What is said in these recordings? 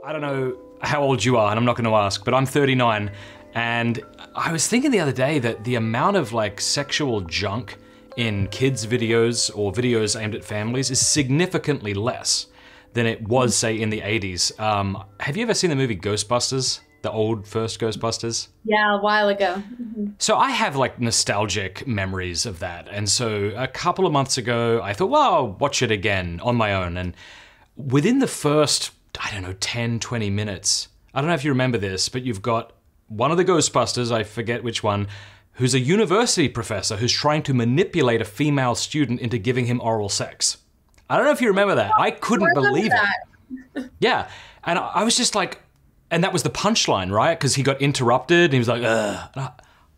I don't know how old you are, and I'm not going to ask, but I'm 39, and I was thinking the other day that the amount of like sexual junk in kids' videos or videos aimed at families is significantly less than it was, say, in the 80s. Have you ever seen the movie Ghostbusters? The old first Ghostbusters? Yeah, a while ago. So I have like nostalgic memories of that. And so a couple of months ago, I thought, well, I'll watch it again on my own. And within the first, I don't know, 10, 20 minutes, I don't know if you remember this, but you've got one of the Ghostbusters, I forget which one, who's a university professor who's trying to manipulate a female student into giving him oral sex. I don't know if you remember that. I couldn't believe it. Yeah. And I was just like, and that was the punchline, right? Because he got interrupted and he was like, ugh. And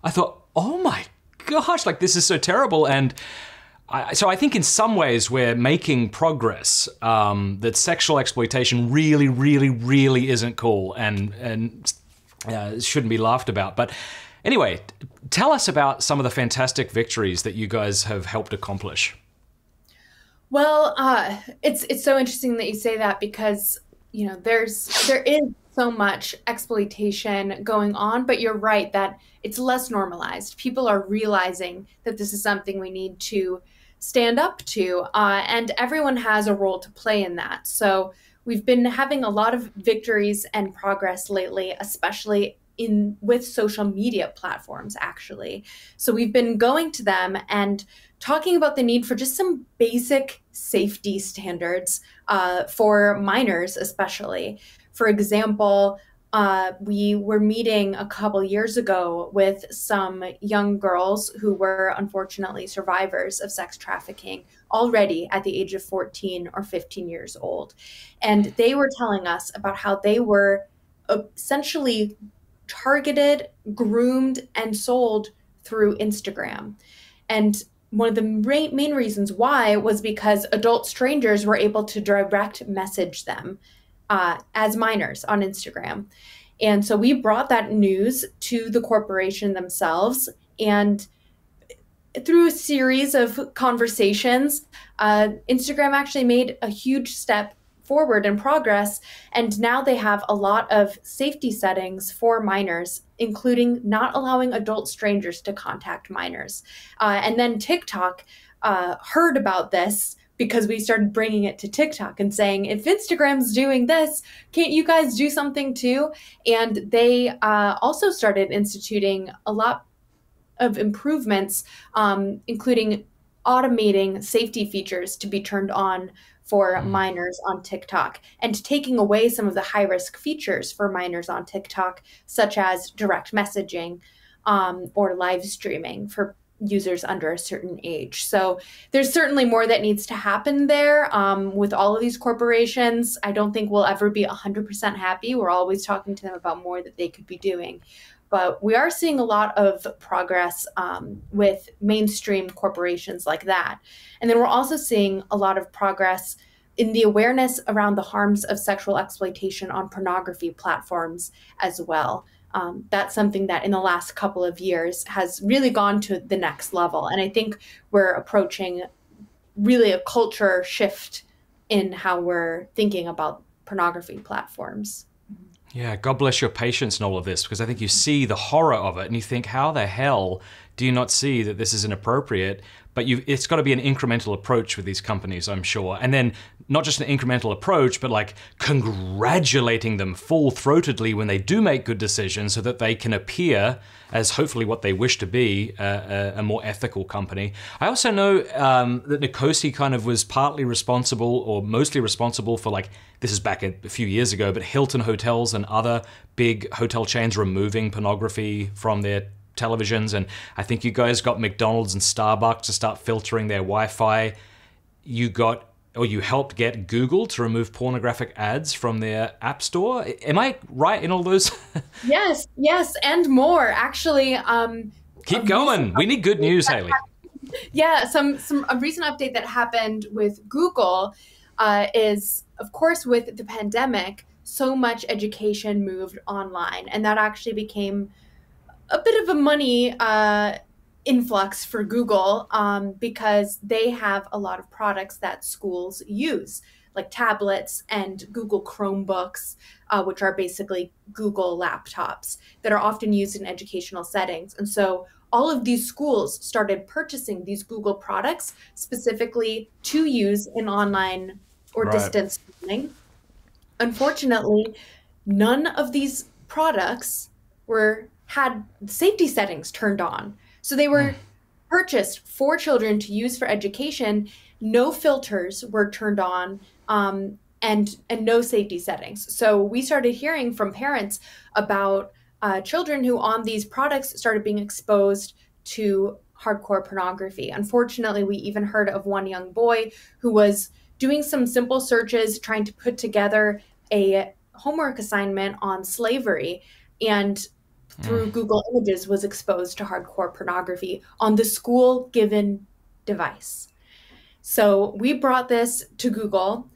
I thought, oh my gosh, like this is so terrible. And so I think in some ways we're making progress, that sexual exploitation really, really, really isn't cool and shouldn't be laughed about. But anyway, tell us about some of the fantastic victories that you guys have helped accomplish. Well, it's so interesting that you say that because there is so much exploitation going on, but you're right that it's less normalized. People are realizing that this is something we need to stand up to, and everyone has a role to play in that. So we've been having a lot of victories and progress lately, especially with social media platforms, actually. So we've been going to them and talking about the need for just some basic safety standards for minors, especially. For example, we were meeting a couple years ago with some young girls who were unfortunately survivors of sex trafficking already at the age of 14 or 15 years old. And they were telling us about how they were essentially targeted, groomed, and sold through Instagram. And one of the main reasons why was because adult strangers were able to direct message them as minors on Instagram. And so we brought that news to the corporation themselves, and through a series of conversations, Instagram actually made a huge step forward in progress, and now they have a lot of safety settings for minors, including not allowing adult strangers to contact minors. And then TikTok heard about this because we started bringing it to TikTok and saying, if Instagram's doing this, can't you guys do something too? And they also started instituting a lot of improvements, including automating safety features to be turned on for minors on TikTok, and taking away some of the high-risk features for minors on TikTok, such as direct messaging or live streaming for users under a certain age. So there's certainly more that needs to happen there with all of these corporations. I don't think we'll ever be 100% happy. We're always talking to them about more that they could be doing. But we are seeing a lot of progress with mainstream corporations like that. And then we're also seeing a lot of progress in the awareness around the harms of sexual exploitation on pornography platforms as well. That's something that in the last couple of years has really gone to the next level. And I think we're approaching really a culture shift in how we're thinking about pornography platforms. Yeah, God bless your patience in all of this, because I think you see the horror of it and you think, how the hell do you not see that this is inappropriate? But it's got to be an incremental approach with these companies, I'm sure. And then not just an incremental approach, but like congratulating them full-throatedly when they do make good decisions so that they can appear as hopefully what they wish to be, a more ethical company. I also know that Nikosi kind of was partly responsible or mostly responsible for, like, this is back a few years ago, but Hilton hotels and other big hotel chains removing pornography from their televisions. And I think you guys got McDonald's and Starbucks to start filtering their Wi-Fi. You helped get Google to remove pornographic ads from their app store. Am I right in all those? Yes, and more. Actually, keep going. We need good news, Haley. Yeah, a recent update that happened with Google is, of course, with the pandemic, so much education moved online, and that actually became a bit of a money influx for Google because they have a lot of products that schools use, like tablets and Google Chromebooks, which are basically Google laptops that are often used in educational settings. And so all of these schools started purchasing these Google products specifically to use in online or distance learning. Unfortunately, none of these products had safety settings turned on. So they were purchased for children to use for education. No filters were turned on, and no safety settings. So we started hearing from parents about children who on these products started being exposed to hardcore pornography. Unfortunately, we even heard of one young boy who was doing some simple searches, trying to put together a homework assignment on slavery, and through Google Images was exposed to hardcore pornography on the school given device. So we brought this to Google,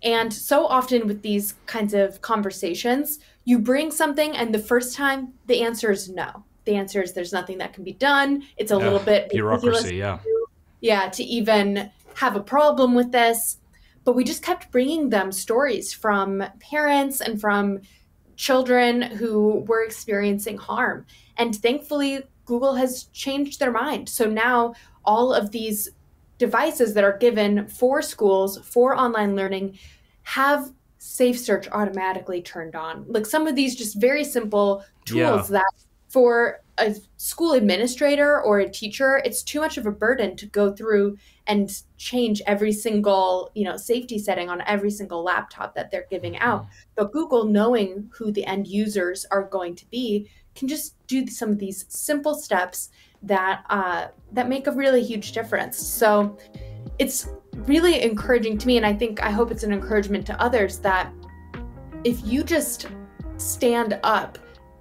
and so often with these kinds of conversations, you bring something and the first time the answer is no. The answer is there's nothing that can be done. It's a little bit bureaucracy, to even have a problem with this. But we just kept bringing them stories from parents and from children who were experiencing harm. And thankfully, Google has changed their mind. So now all of these devices that are given for schools, for online learning, have Safe Search automatically turned on. Like some of these just very simple tools that for a school administrator or a teacher, it's too much of a burden to go through and change every single, safety setting on every single laptop that they're giving out. But Google, knowing who the end users are going to be, can just do some of these simple steps that that make a really huge difference. So it's really encouraging to me, and I hope it's an encouragement to others, that if you just stand up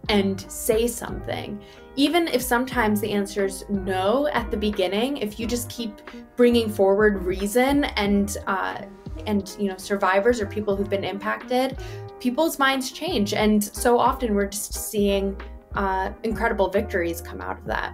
and say something, even if sometimes the answer is no at the beginning, if you just keep bringing forward reason and survivors or people who've been impacted, people's minds change. And so often we're just seeing incredible victories come out of that.